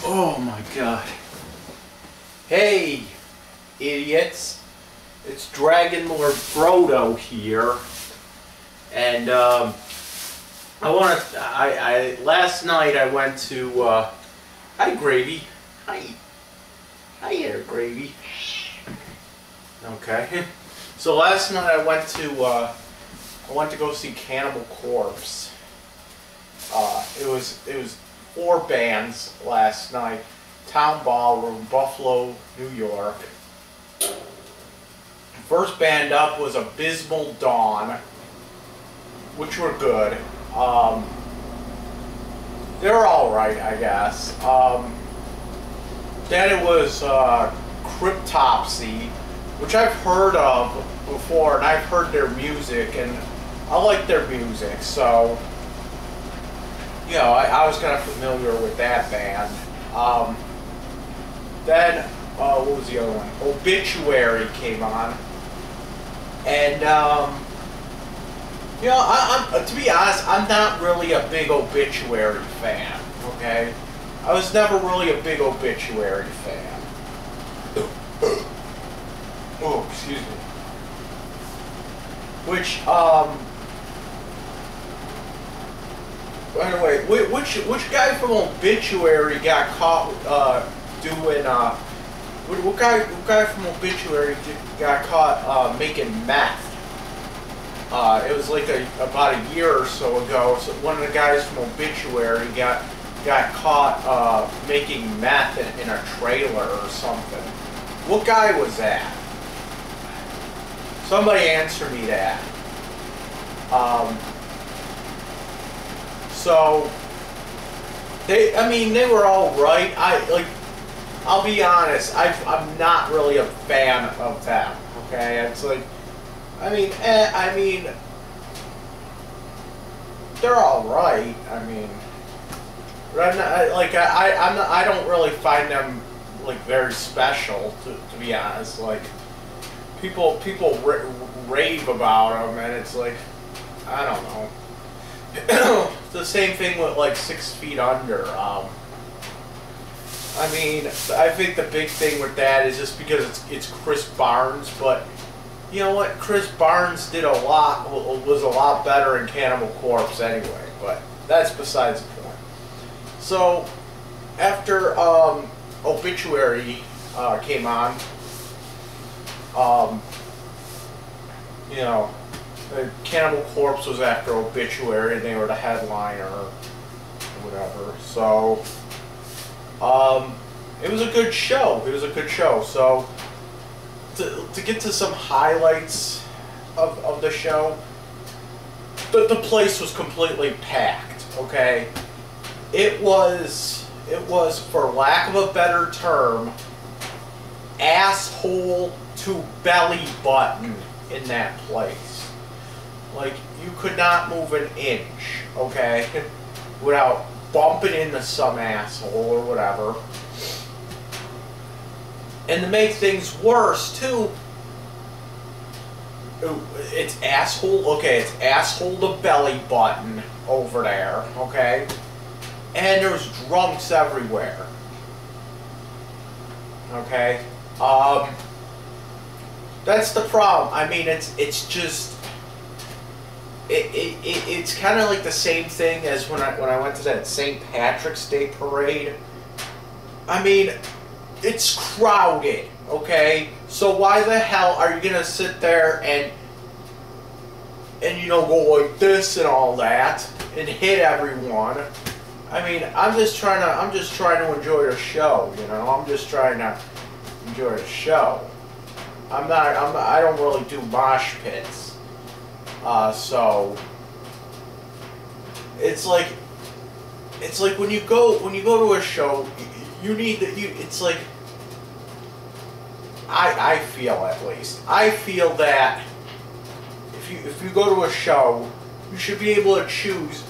Oh my god. Hey, idiots. It's Dragonlordfrodo here. And, last night I went to, hi Gravy. Hi there, Gravy. Okay. So last night I went to go see Cannibal Corpse. It was 4 bands last night. Town Ballroom, Buffalo, New York. First band up was Abysmal Dawn, which were good. They were alright, I guess. Then it was Cryptopsy, which I've heard of before, and I've heard their music, and I like their music, so you know, I was kind of familiar with that band. Then, what was the other one? Obituary came on. And, you know, I'm to be honest, I'm not really a big Obituary fan, okay? I was never really a big Obituary fan. Oh, excuse me. Which, by the way, which guy from Obituary got caught doing what guy from Obituary got caught making meth? It was like about a year or so ago. So one of the guys from Obituary got caught making meth in a trailer or something. What guy was that? Somebody answer me that. So they were all right. I'll be honest, I'm not really a fan of them. Okay, it's like, they're all right. I mean, but I don't really find them like very special to be honest. Like people rave about them, and it's like, I don't know. The same thing with like 6 Feet Under. I mean, I think the big thing with that is just because it's Chris Barnes, but you know what? Chris Barnes was a lot better in Cannibal Corpse anyway, but that's besides the point. So, after Obituary came on, you know, Cannibal Corpse was after Obituary, and they were the headliner, or whatever. So, it was a good show. It was a good show. So, to get to some highlights of the show, the place was completely packed. Okay, it was, for lack of a better term, asshole to belly button in that place. Like, you could not move an inch, okay, without bumping into some asshole or whatever. And to make things worse, too, it's asshole, okay, it's asshole to belly button over there, okay? And there's drunks everywhere. Okay? That's the problem. I mean, it's just... It's kind of like the same thing as when I went to that St. Patrick's Day parade. I mean, it's crowded, okay? So why the hell are you gonna sit there and you know, go like this and all that and hit everyone? I mean, I'm just trying to enjoy the show, you know. I'm just trying to enjoy the show. I don't really do mosh pits. So it's like when you go to a show, it's like, I feel, at least I feel that if you go to a show, you should be able to choose,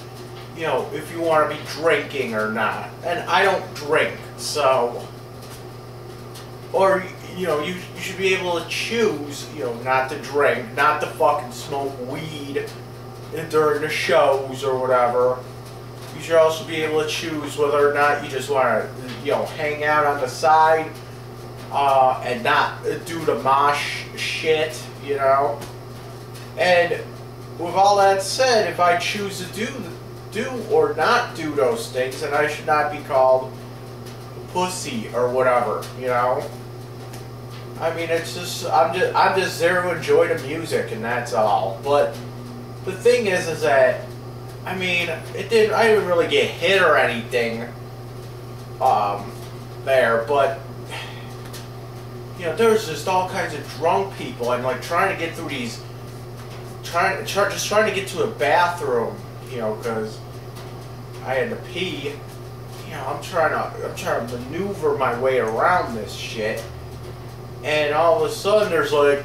you know, if you want to be drinking or not. And I don't drink, so, or you know, you should be able to choose, you know, not to drink, not to fucking smoke weed during the shows or whatever. You should also be able to choose whether or not you just want to you know, hang out on the side and not do the mosh shit, you know. And with all that said, if I choose to do or not do those things, then I should not be called pussy or whatever, you know. I mean, it's just I'm just there to enjoy the music, and that's all. But the thing is that I mean, I didn't really get hit or anything there, but you know, there's just all kinds of drunk people and like trying to get through these, just trying to get to a bathroom, you know, because I had to pee. You know, I'm trying to maneuver my way around this shit, and all of a sudden there's like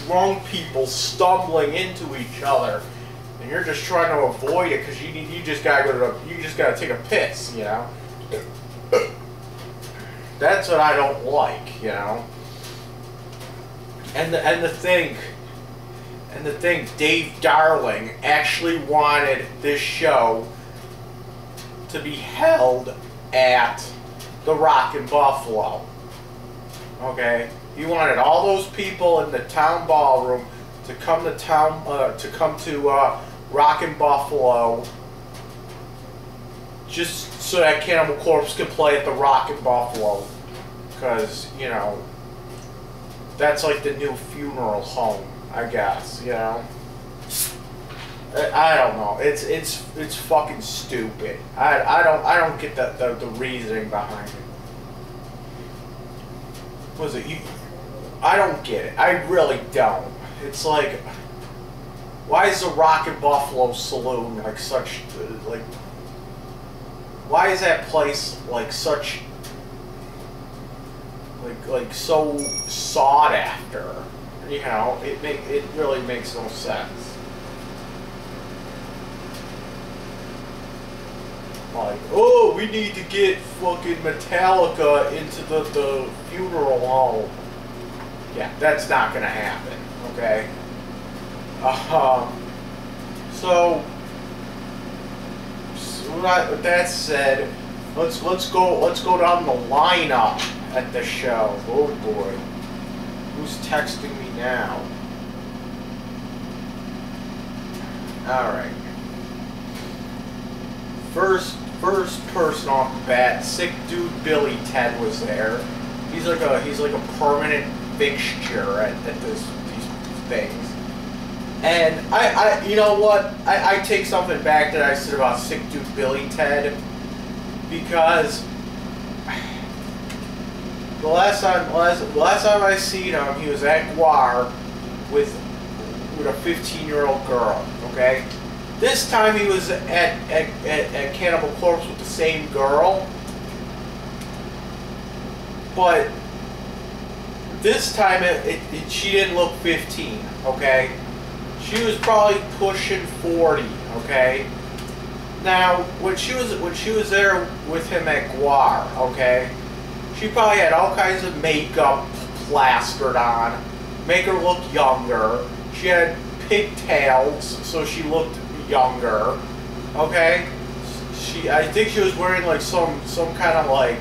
drunk people stumbling into each other, and you're just trying to avoid it because you just gotta take a piss, you know. That's what I don't like, you know. And the thing, Dave Darling actually wanted this show to be held at the Rockin' Buffalo. Okay, he wanted all those people in the town ballroom to come to Rockin' Buffalo, just so that Cannibal Corpse could play at the Rockin' Buffalo, because you know that's like the new funeral home, I guess. You know, I don't know. It's fucking stupid. I don't get the reasoning behind it. What is it? I don't get it. I really don't. It's like, why is the Rockin' Buffalo Saloon like such like? Why is that place like such like so sought after? You know, it really makes no sense. Like, oh, we need to get fucking Metallica into the funeral home. Yeah, that's not gonna happen. Okay. So with that said, let's go down the lineup at the show. Oh boy, who's texting me now? All right. First person off the bat, sick dude Billy Ted was there. He's like a permanent fixture at these things. And I you know what? I take something back that I said about sick dude Billy Ted, because the last time I seen him, he was at Guar with a 15-year-old girl. Okay, this time he was at Cannibal Corpse with the same girl, but this time she didn't look 15. Okay. She was probably pushing 40, okay? Now, when she was there with him at Guar, okay, she probably had all kinds of makeup plastered on, make her look younger. She had pigtails, so she looked younger, okay? I think she was wearing like some kind of like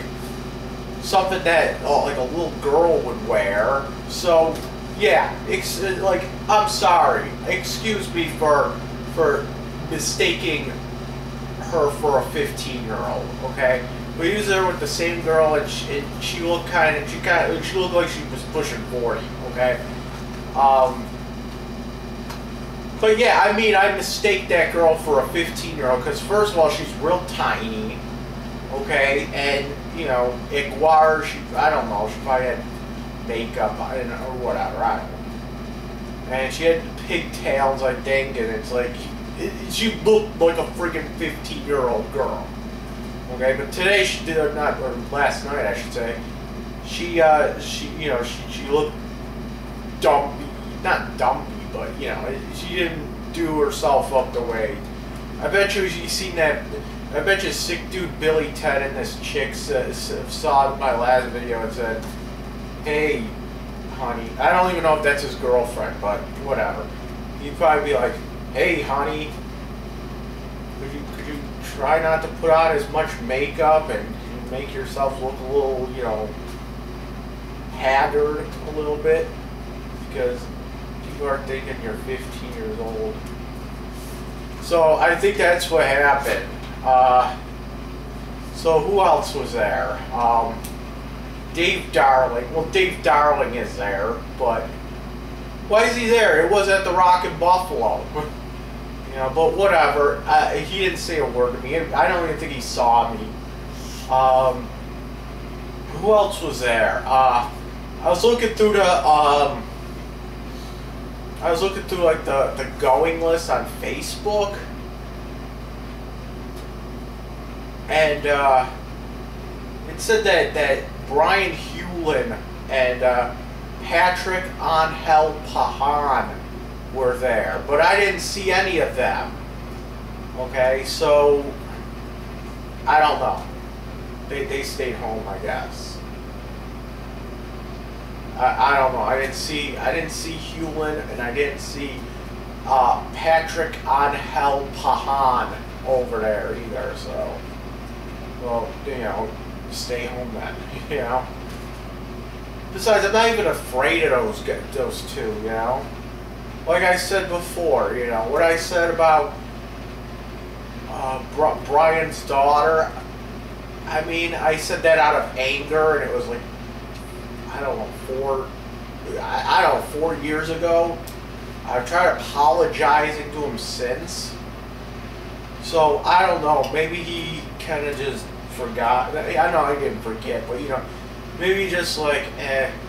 something that like a little girl would wear. So yeah, like, I'm sorry. Excuse me for mistaking her for a 15-year-old. Okay, but he was there with the same girl, and she looked she looked like she was pushing 40. Okay, but yeah, I mean, I mistake that girl for a 15-year-old because first of all, she's real tiny. Okay, and you know, at Guar, I don't know, she probably had makeup or whatever, I don't know. And she had pigtails, I think, and it's like she looked like a freaking 15-year-old girl. Okay, but today she did not, or last night I should say, she looked dumpy, not dumpy, but you know, she didn't do herself up the way. I bet you seen that. I bet you sick dude Billy Ted and this chick saw my last video and said, "Hey, honey," I don't even know if that's his girlfriend, but whatever. He'd probably be like, "Hey, honey, could you try not to put on as much makeup and make yourself look a little, you know, haggard a little bit, because people are thinking you're 15 years old. So I think that's what happened. So who else was there? Dave Darling. Well, Dave Darling is there, but why is he there? It was at the Rock in Buffalo. You know, but whatever. He didn't say a word to me. I don't even think he saw me. Who else was there? I was looking through the like the going list on Facebook, and it said that Brian Hewlin and Patrick Angel Pajan were there, but I didn't see any of them. Okay, so I don't know. They stayed home, I guess. I don't know. I didn't see Hewlin, and I didn't see Patrick Angel Pajan over there either. So, well, you know, stay home then. You know. Besides, I'm not even afraid of those two. You know. Like I said before, you know, what I said about Brian's daughter, I mean, I said that out of anger, and it was like, I don't know, 4 years ago. I've tried apologizing to him since. So, I don't know, maybe he kind of just forgot. I know I didn't forget, but, you know, maybe just like,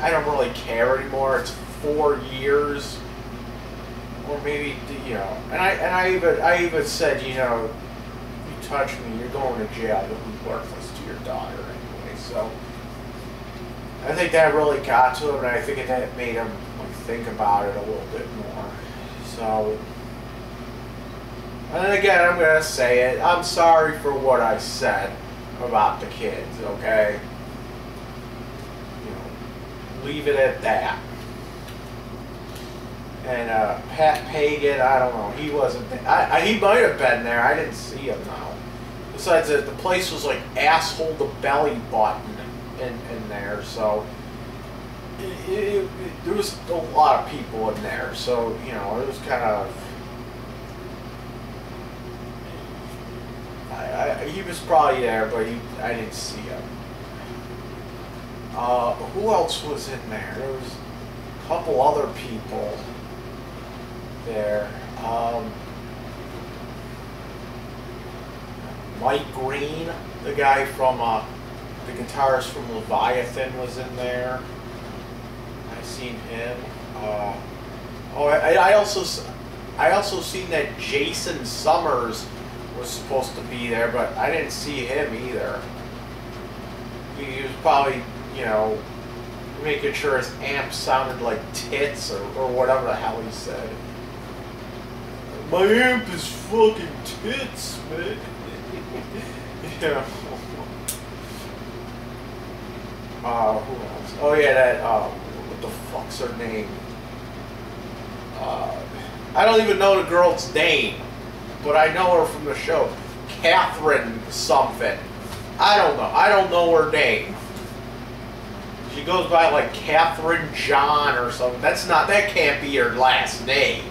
I don't really care anymore. It's 4 years. Or maybe, you know, and I even said, you know, you touch me, you're going to jail. You'll be worthless to your daughter anyway. So I think that really got to him, and I think that made him like think about it a little bit more. So, and then again, I'm gonna say it. I'm sorry for what I said about the kids. Okay, you know, leave it at that. And Pat Pagan, I don't know, he wasn't there. He might have been there. I didn't see him now. Besides, the place was like asshole to belly button in there, so there was a lot of people in there. So, you know, it was kind of... he was probably there, but I didn't see him. Who else was in there? There was a couple other people there. Mike Green, the guy from the guitarist from Leviathan, was in there. I seen him. I also seen that Jason Summers was supposed to be there, but I didn't see him either. He was probably, you know, making sure his amp sounded like tits or whatever the hell he said. My amp is fucking tits, man. Yeah. Who else? Oh yeah, that, what the fuck's her name? I don't even know the girl's name, but I know her from the show. Catherine something. I don't know. I don't know her name. She goes by like Catherine John or something. That can't be her last name.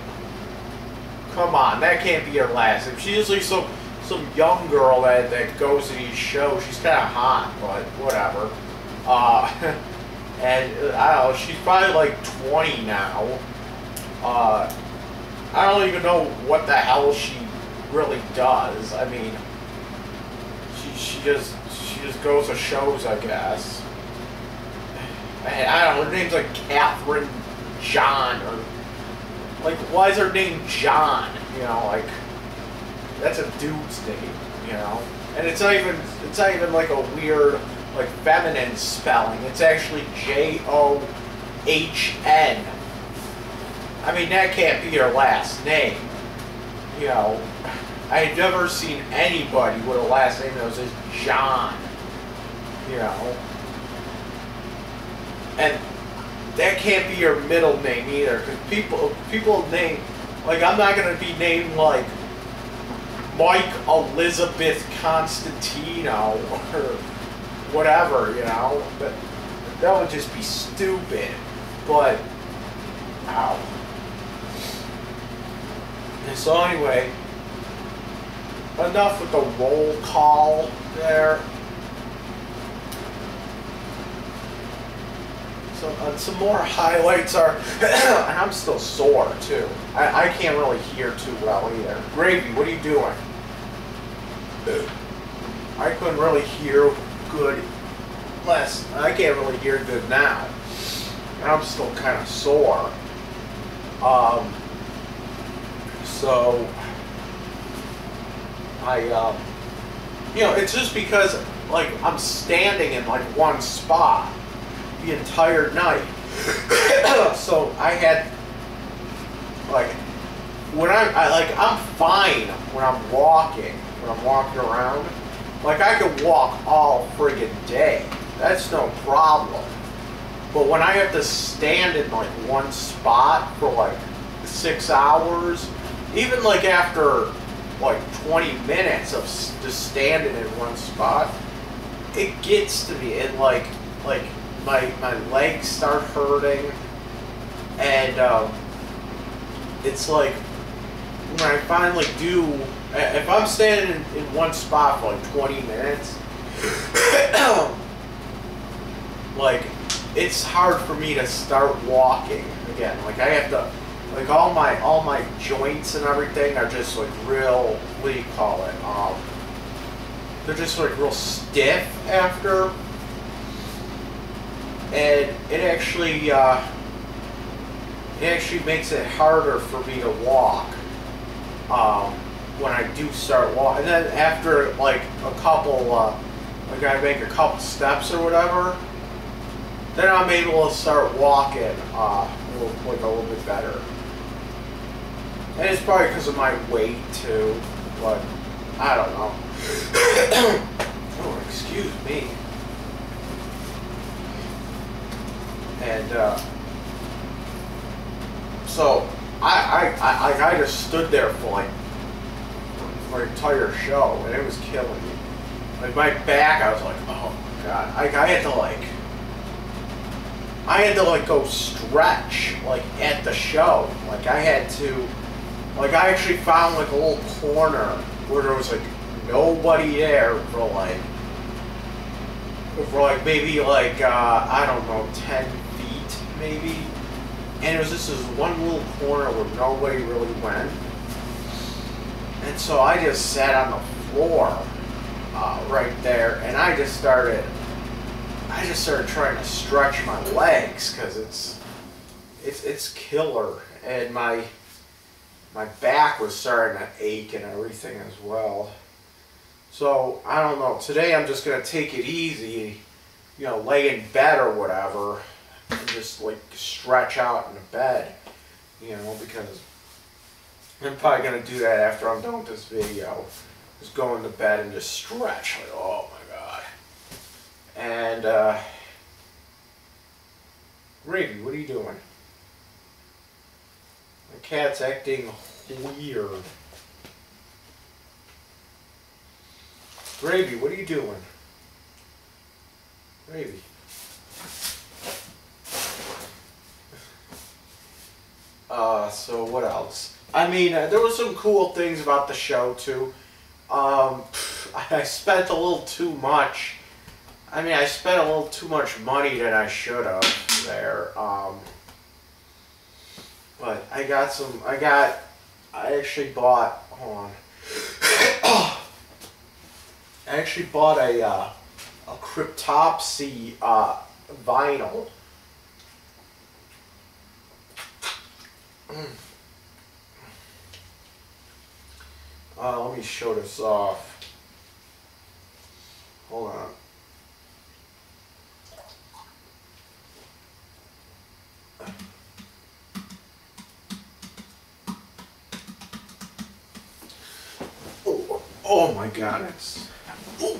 Come on, that can't be her last name. She's usually some young girl that goes to these shows. She's kind of hot, but whatever. And I don't know, she's probably like 20 now. I don't even know what the hell she really does. I mean, she just goes to shows, I guess. I don't know, her name's like Catherine John, or like, why is her name John? You know, like, that's a dude's name, you know? And it's not even like a weird, like, feminine spelling. It's actually John. I mean, that can't be her last name. You know, I've never seen anybody with a last name that was just John. You know? And that can't be your middle name either, because people name, like, I'm not going to be named like Mike Elizabeth Constantino, or whatever, you know. But that would just be stupid. But, ow. And so anyway, enough with the roll call there. Some more highlights are, and I'm still sore too. I can't really hear too well either. Gravy, what are you doing? I couldn't really hear good I can't really hear good now. And I'm still kind of sore. So you know, it's just because like I'm standing in like one spot the entire night. So I had like when I'm fine when I'm walking around. Like I could walk all friggin' day. That's no problem. But when I have to stand in like one spot for like 6 hours, even like after like 20 minutes of just standing in one spot, it gets to me, and like my legs start hurting, and it's like when I finally do, if I'm standing in one spot for like 20 minutes, like it's hard for me to start walking again. Like I have to, like all my joints and everything are just like real, what do you call it? They're just like real stiff after, and it actually makes it harder for me to walk when I do start walking. And then after like a couple, like I make a couple steps or whatever, then I'm able to start walking a little bit better. And it's probably because of my weight too, but I don't know. Oh, excuse me. And so I just stood there for an entire show, and it was killing me. Like my back, I was like, oh my god. I had to go stretch like at the show. Like I had to, like I actually found like a little corner where there was like nobody there for maybe like I don't know, 10 feet maybe. And it was just this one little corner where nobody really went. And so I just sat on the floor right there, and I just started trying to stretch my legs, because it's killer, and my back was starting to ache and everything as well. So I don't know. Today I'm just gonna take it easy, you know, lay in bed or whatever, and just like stretch out in the bed, you know, because I'm probably gonna do that after I'm done with this video. Just go into bed and just stretch. Like, oh my god. And Gravy, what are you doing? My cat's acting weird. Gravy, what are you doing? Gravy. So what else? I mean, there was some cool things about the show too. I spent a little too much. I mean, I spent a little too much money than I should have there. But I actually bought, hold on. I actually bought a Cryptopsy vinyl. Let me show this off. Hold on. Oh my god, it's... Oh.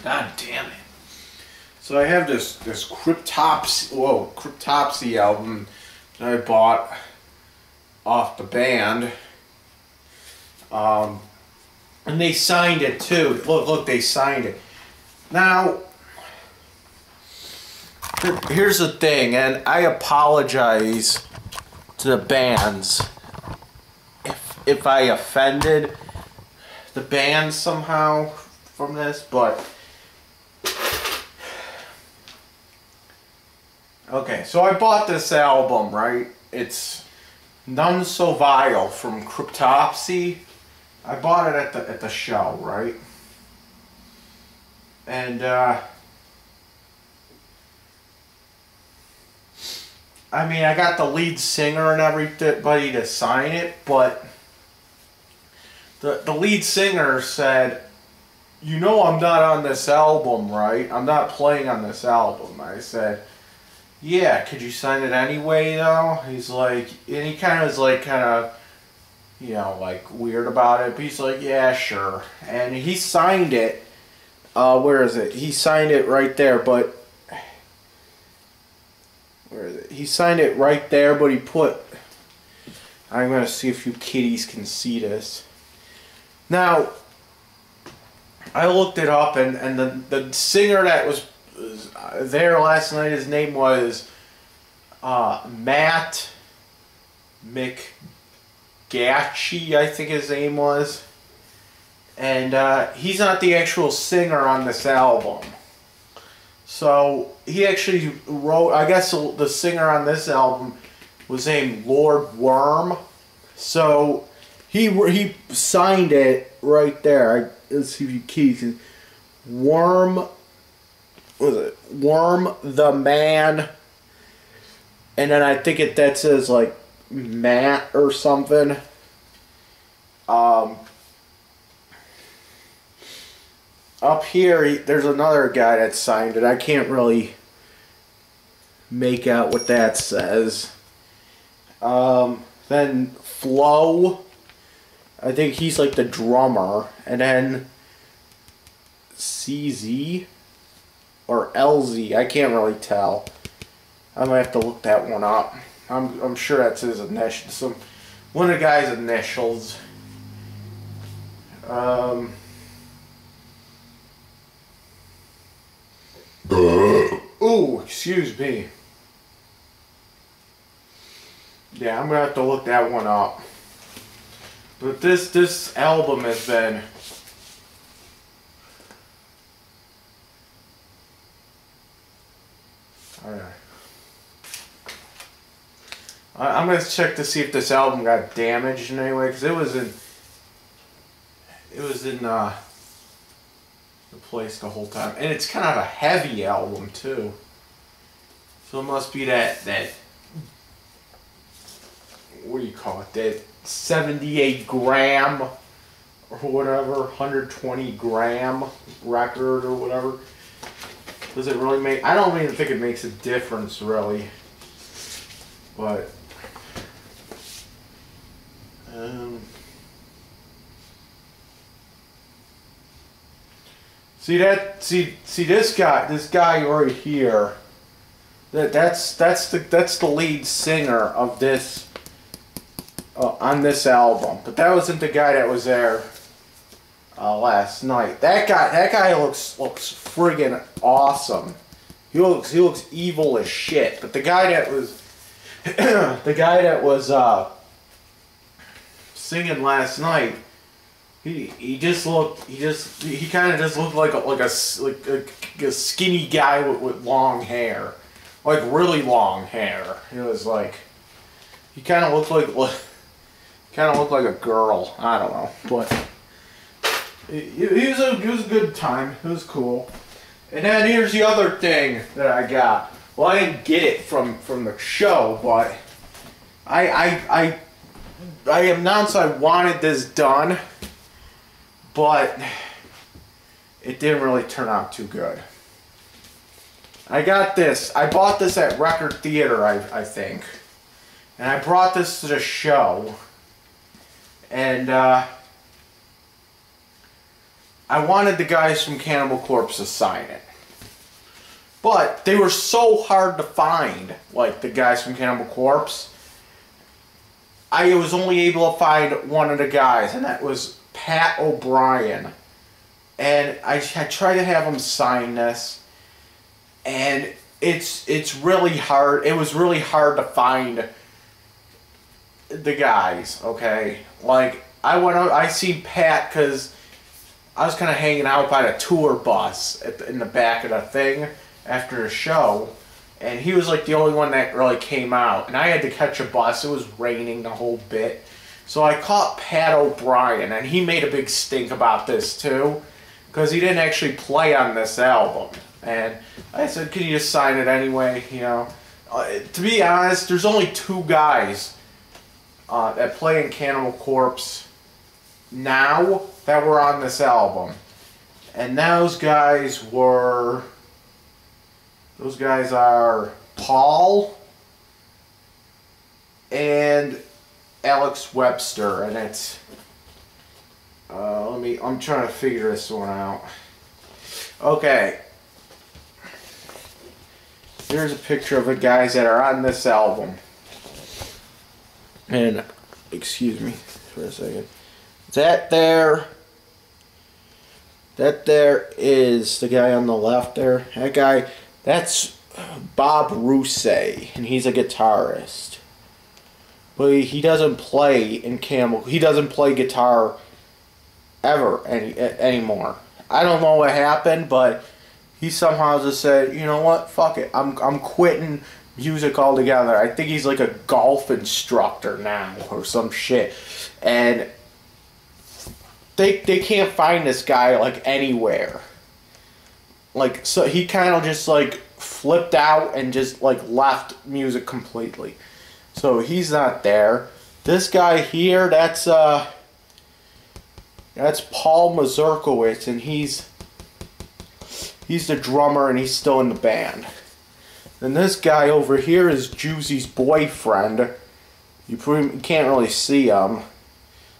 God damn it. So I have this Cryptopsy album that I bought off the band. And they signed it too. Look, they signed it. Now, here's the thing, and I apologize to the bands if I offended the band somehow from this, but okay, so I bought this album, right? It's None So Vile from Cryptopsy. I bought it at the show, right? And I mean, I got the lead singer and everybody to sign it, but the lead singer said, "You know I'm not on this album, right? I'm not playing on this album." I said, "Yeah, could you sign it anyway, though?" He's like, and he kind of was like, you know, like weird about it, but he's like, "Yeah, sure." And he signed it. Where is it? He signed it right there, but where is it? He signed it right there, but he put, I'm going to see if you kiddies can see this. Now, I looked it up, and the singer that was there last night, his name was Matt McGatchy, I think his name was. And he's not the actual singer on this album. So he actually wrote, I guess the singer on this album was named Lord Worm. So he signed it right there. Let's see if you can. Worm, what was it? Worm the Man. And then I think that says like Matt or something. Up here, there's another guy that signed it. I can't really make out what that says. Then Flo, I think he's like the drummer. And then CZ or LZ, I can't really tell. I might have to look that one up. I'm sure that's his initials. One of the guy's initials. Ooh, excuse me. Yeah, I'm gonna have to look that one up. But this album has been I'm gonna check to see if this album got damaged in any way, because it was in the place the whole time, and it's kind of a heavy album too. So it must be that what do you call it? That 78 gram or whatever, 120 gram record or whatever. Does it really make? I don't even think it makes a difference really, but. See this guy right here. That's the lead singer of this on this album. But that wasn't the guy that was there last night. That guy looks friggin' awesome. He looks evil as shit. But the guy that was singing last night, he kind of just looked like a skinny guy with long hair, like really long hair. It was like he kind of looked like a girl. I don't know, but it was a good time. It was cool. And then here's the other thing that I got. Well, I didn't get it from the show, but I announced I wanted this done, but it didn't really turn out too good. I got this. I bought this at Record Theater, I think. And I brought this to the show. And I wanted the guys from Cannibal Corpse to sign it. But they were so hard to find, like the guys from Cannibal Corpse. I was only able to find one of the guys, and that was Pat O'Brien. and I try to have him sign this, and it's really hard. It was really hard to find the guys. Okay, like I seen Pat because I was kind of hanging out by the tour bus in the back of the thing after the show, and he was like the only one that really came out, and I had to catch a bus. It was raining the whole bit, so I caught Pat O'Brien, and he made a big stink about this too, because he didn't actually play on this album. And I said, can you just sign it anyway, you know? To be honest, there's only 2 guys that play in Cannibal Corpse now that were on this album. And those guys are Paul and Alex Webster, and it's I'm trying to figure this one out. Okay, here's a picture of the guys that are on this album, and excuse me for a second. That there is the guy on the left there. That guy, that's Bob Rousset, and he's a guitarist. But he doesn't play in Cannibal. He doesn't play guitar ever anymore. I don't know what happened, but he somehow just said, you know what, fuck it, I'm quitting music altogether. I think he's like a golf instructor now or some shit, and they can't find this guy like anywhere. Like, so he kind of just like flipped out and just like left music completely. So he's not there. This guy here, that's Paul Mazurkowitz, and he's the drummer, and he's still in the band. And this guy over here is Juicy's boyfriend. You can't really see him.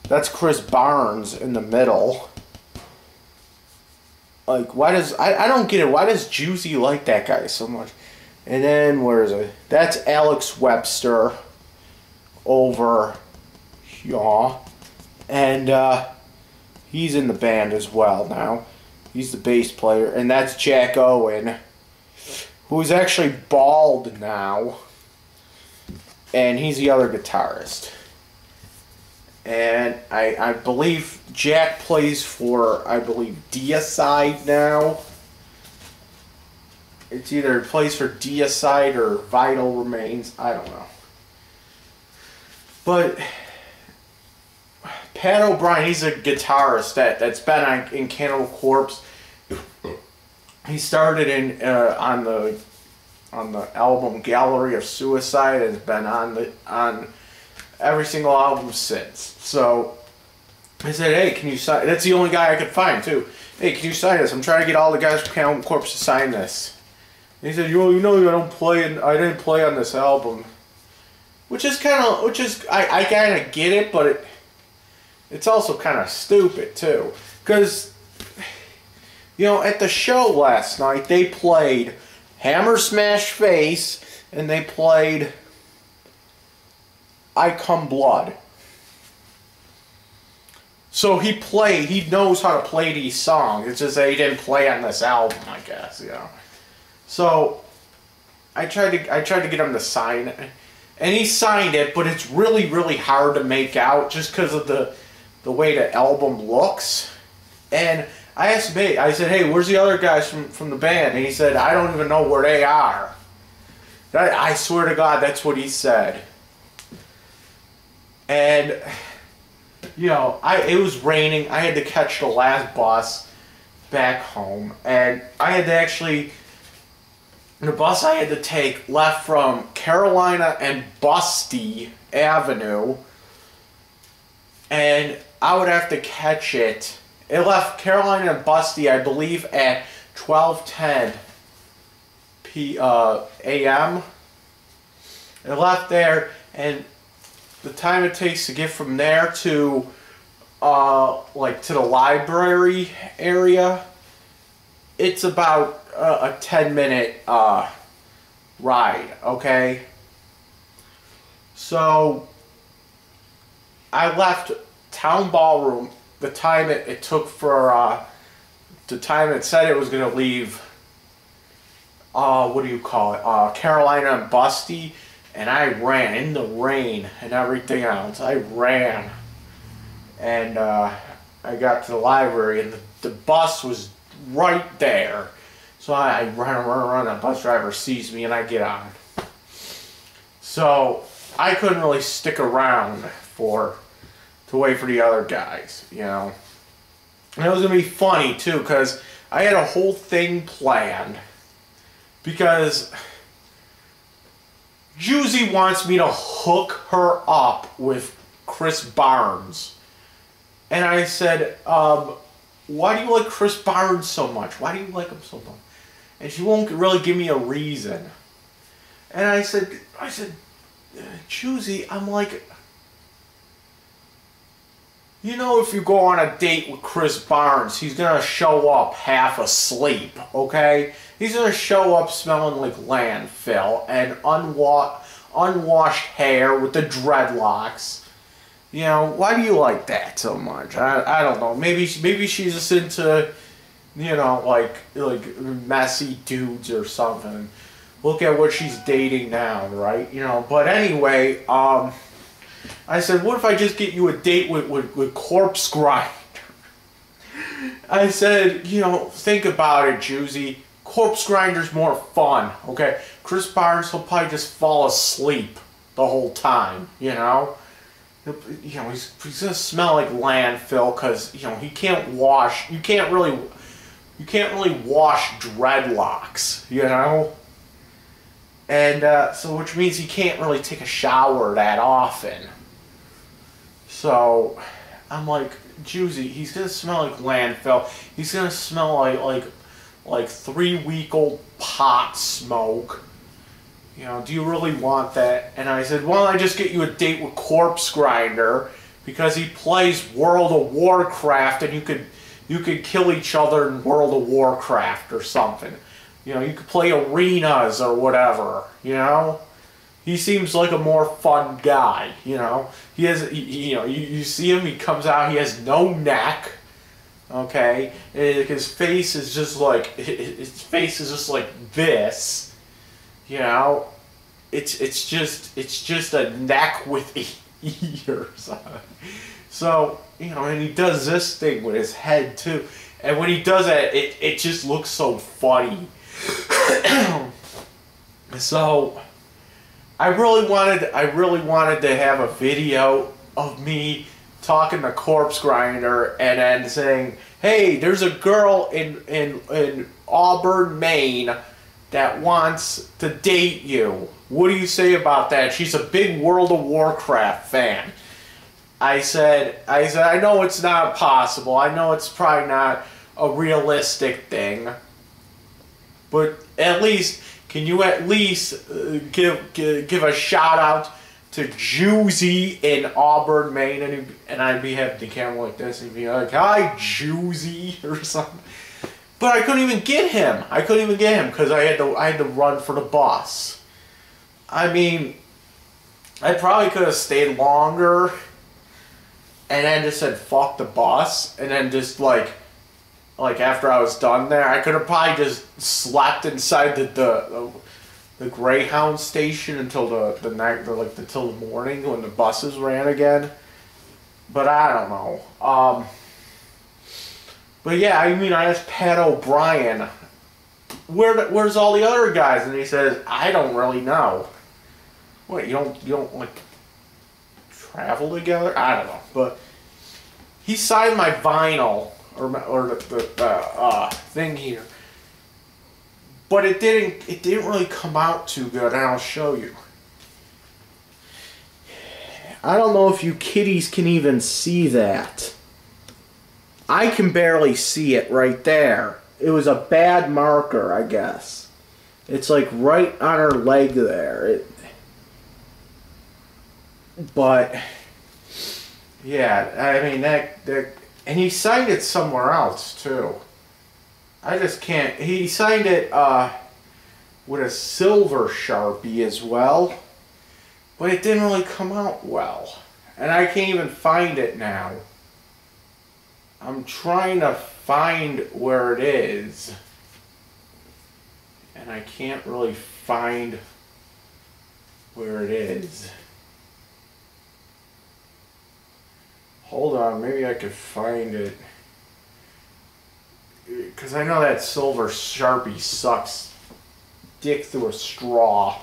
That's Chris Barnes in the middle. Like, why does I don't get it. Why does Juicy like that guy so much? And then where is it? That's Alex Webster over here, and he's in the band as well now. He's the bass player, and that's Jack Owen, who's actually bald now, and he's the other guitarist. And I believe Jack plays for, I believe, Deicide now. It's either plays for Deicide or Vital Remains, I don't know. But Pat O'Brien, he's a guitarist that's been in Cannibal Corpse. He started in on the album Gallery of Suicide, and has been on every single album since. So I said, hey, can you sign? That's the only guy I could find too. Hey, can you sign this? I'm trying to get all the guys from Cannibal Corpse to sign this. And he said, you know, I didn't play on this album. I kind of get it, but it's also kind of stupid too. Because, you know, at the show last night, they played Hammer Smash Face, and they played I Come Blood. So he knows how to play these songs. It's just that he didn't play on this album, I guess, you know. So I tried to get him to sign it. And he signed it, but it's really, really hard to make out just because of the way the album looks. And I asked him, I said, hey, where's the other guys from the band? And he said, I don't even know where they are. I swear to God, that's what he said. And, you know, it was raining. I had to catch the last bus back home. And I had to actually... The bus I had to take left from Carolina and Busty Avenue, and I would have to catch it. It left Carolina and Busty, I believe, at 12:10 a.m. It left there, and the time it takes to get from there to to the library area, it's about a 10-minute ride, okay? So I left Town Ballroom the time it took for the time it said it was going to leave, what do you call it, Carolina and Busty, and I ran in the rain and everything else. I ran, and I got to the library, and the bus was right there. So I run, the bus driver sees me, and I get on. So I couldn't really stick around to wait for the other guys, you know. And it was going to be funny, too, because I had a whole thing planned. Because Juicy wants me to hook her up with Chris Barnes. And I said, why do you like Chris Barnes so much? Why do you like him so much? And she won't really give me a reason. And I said, Juicy, I'm like, you know, if you go on a date with Chris Barnes, he's going to show up half asleep, okay? He's going to show up smelling like landfill and unwashed hair with the dreadlocks. You know, why do you like that so much? I don't know. Maybe she's just into, you know, like messy dudes or something. Look at what she's dating now, right? You know, but anyway, I said, what if I just get you a date with Corpse Grinder? I said, you know, think about it, Juicy. Corpse Grinder's more fun, okay? Chris Barnes will probably just fall asleep the whole time, you know? You know, he's gonna smell like landfill because, you know, he can't wash, you can't really wash dreadlocks, you know? And, so which means he can't really take a shower that often. So, I'm like, Juicy, he's gonna smell like landfill. He's gonna smell like 3-week-old pot smoke. You know, do you really want that? And I said, why don't I just get you a date with Corpse Grinder, because he plays World of Warcraft, and you could kill each other in World of Warcraft or something. You know, you could play arenas or whatever, you know? He seems like a more fun guy, you know? You know, you see him, he comes out, he has no neck, okay? His face is just like, this, you know? It's just a neck with ears. So, you know, and he does this thing with his head too. And when he does that, it just looks so funny. So I really wanted to have a video of me talking to Corpse Grinder and then saying, hey, there's a girl in Auburn, Maine that wants to date you. What do you say about that? She's a big World of Warcraft fan. I said, I know it's not possible. I know it's probably not a realistic thing. But at least, can you at least give a shout out to Juicy in Auburn, Maine, and I'd be having the camera like this and be like, hi, Juicy, or something. But I couldn't even get him. I couldn't even get him because I had to run for the bus. I mean, I probably could have stayed longer and then just said fuck the bus, and then just like after I was done there, I could have probably just slept inside the Greyhound station until the night, till the morning when the buses ran again. But I don't know. But yeah, I mean, I asked Pat O'Brien, where's all the other guys, and he says, I don't really know. What, you don't like travel together? I don't know, but he signed my vinyl or the thing here, but it didn't really come out too good, and I'll show you. I don't know if you kiddies can even see that. I can barely see it right there. It was a bad marker, I guess. It's like right on her leg there. But yeah, I mean that and he signed it somewhere else too. I just can't. He signed it with a silver Sharpie as well, but it didn't really come out well, and I can't even find it now. I'm trying to find where it is. And I can't really find where it is. Hold on, maybe I could find it. Because I know that silver Sharpie sucks dick through a straw.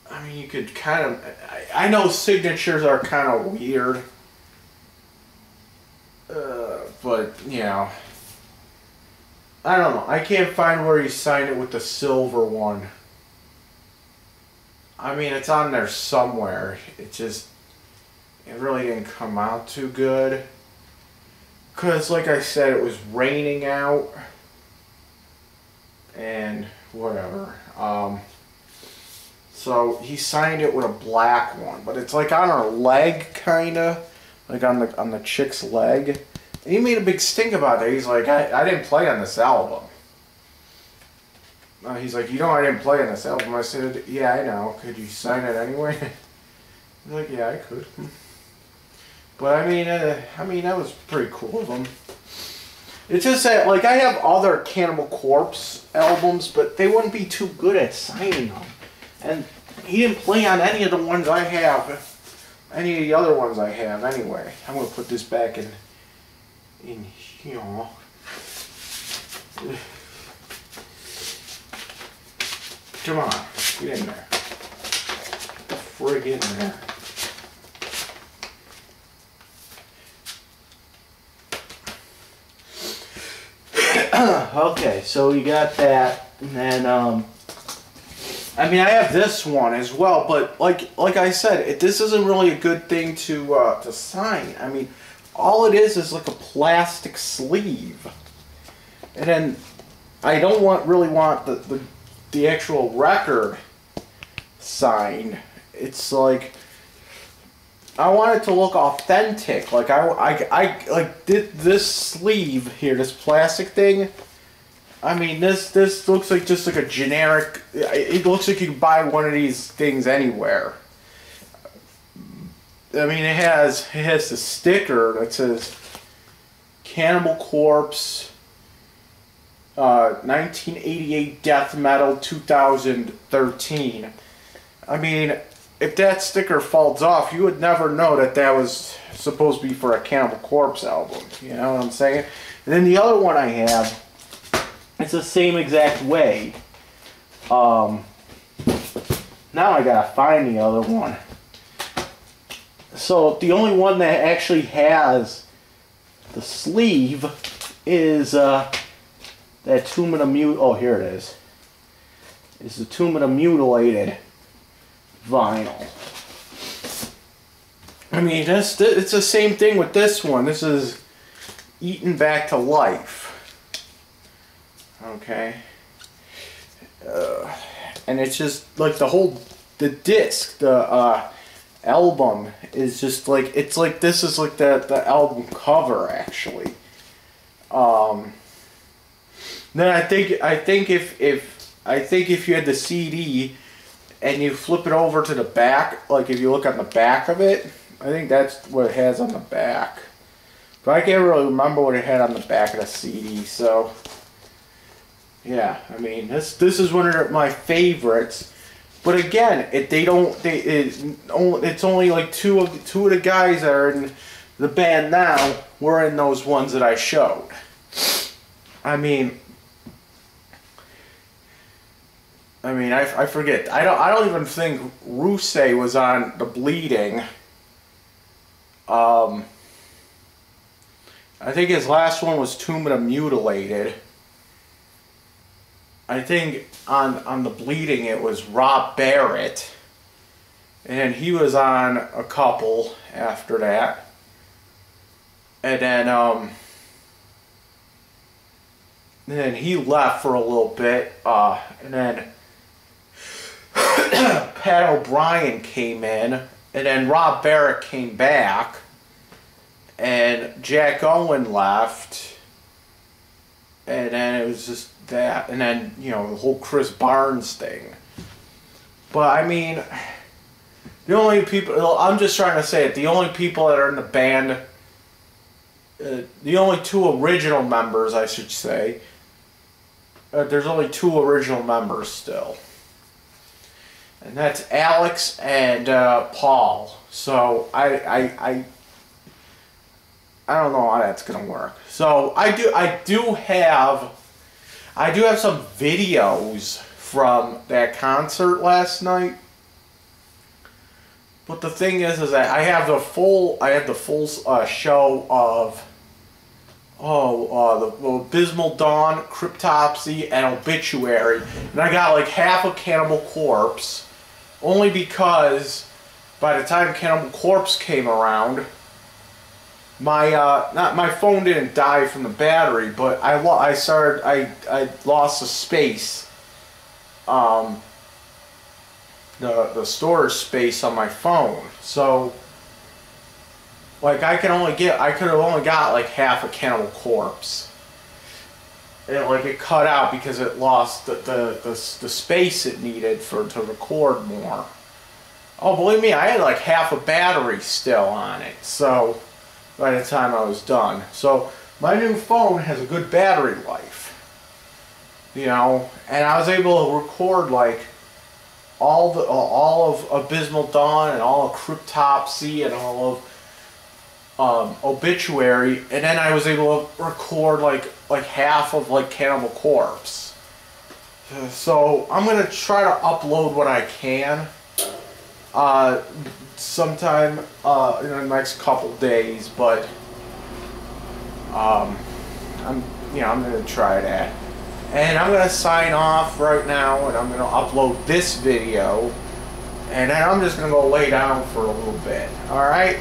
I mean, you could kind of... I know signatures are kind of weird. But, you know... I don't know. I can't find where he signed it with the silver one. I mean, it's on there somewhere. It really didn't come out too good. Because, like I said, it was raining out. And whatever. So he signed it with a black one. But it's like on her leg, kind of. Like on the chick's leg. And he made a big stink about it. He's like, I didn't play on this album. He's like, you know I didn't play on this album. I said, yeah, I know. Could you sign it anyway? He's like, yeah, I could. But I mean, that was pretty cool of him. It's just that, like, I have other Cannibal Corpse albums, but they wouldn't be too good at signing them. And he didn't play on any of the ones I have. Any of the other ones I have, anyway. I'm going to put this back in here. Come on, get in there. Get the frig in there. Okay, so you got that, and then I mean, I have this one as well, but like I said, this isn't really a good thing to sign. I mean, all it is like a plastic sleeve, and then I don't really want the actual record signed. It's like I want it to look authentic. Like I like this sleeve here, this plastic thing. I mean, this looks like just like a generic. It looks like you can buy one of these things anywhere. I mean, it has the sticker that says Cannibal Corpse, 1988 Death Metal 2013. I mean, if that sticker falls off, you would never know that was supposed to be for a Cannibal Corpse album. You know what I'm saying? And then the other one I have, it's the same exact way. Now I gotta find the other one. So the only one that actually has the sleeve is that Tomb of the Oh, here it is. It's the Tomb of the Mutilated vinyl. I mean, it's the same thing with this one. This is Eaten Back to Life. Okay. And it's just like the disc, the album is just like, it's like this is like the album cover actually. Then I think if you had the CD and you flip it over to the back, like if you look on the back of it, I think that's what it has on the back. But I can't really remember what it had on the back of the CD, so yeah, I mean, this is one of my favorites. But again, it's only like two of the guys that are in the band now were in those ones that I showed. I mean, I forget. I don't even think Ruse was on the Bleeding. I think his last one was Tomb of the Mutilated. I think on the Bleeding it was Rob Barrett, and he was on a couple after that, and then he left for a little bit, and then Pat O'Brien came in, and then Rob Barrett came back, and Jack Owen left, and then it was just that, and then, you know, the whole Chris Barnes thing. But I mean, the only people, I'm just trying to say it, the only people that are in the band, the only 2 original members, I should say, there's only 2 original members still. And that's Alex and Paul. So I don't know how that's gonna work. So I do have some videos from that concert last night. But the thing is that I had the full show of the Abysmal Dawn, Cryptopsy, and Obituary, and I got like half of Cannibal Corpse, only because by the time Cannibal Corpse came around, my phone didn't die from the battery, but I lost the space, the storage space on my phone. So like I could have only got like half a Cannibal Corpse. It cut out because it lost the space it needed to record more. Oh, believe me, I had like half a battery still on it. So by the time I was done, so my new phone has a good battery life. You know, and I was able to record like all of Abysmal Dawn and all of Cryptopsy and all of Obituary, and then I was able to record like half of like Cannibal Corpse. So I'm gonna try to upload what I can sometime in the next couple days, but I'm gonna try that, and I'm gonna sign off right now, and I'm gonna upload this video, and then I'm just gonna go lay down for a little bit. All right.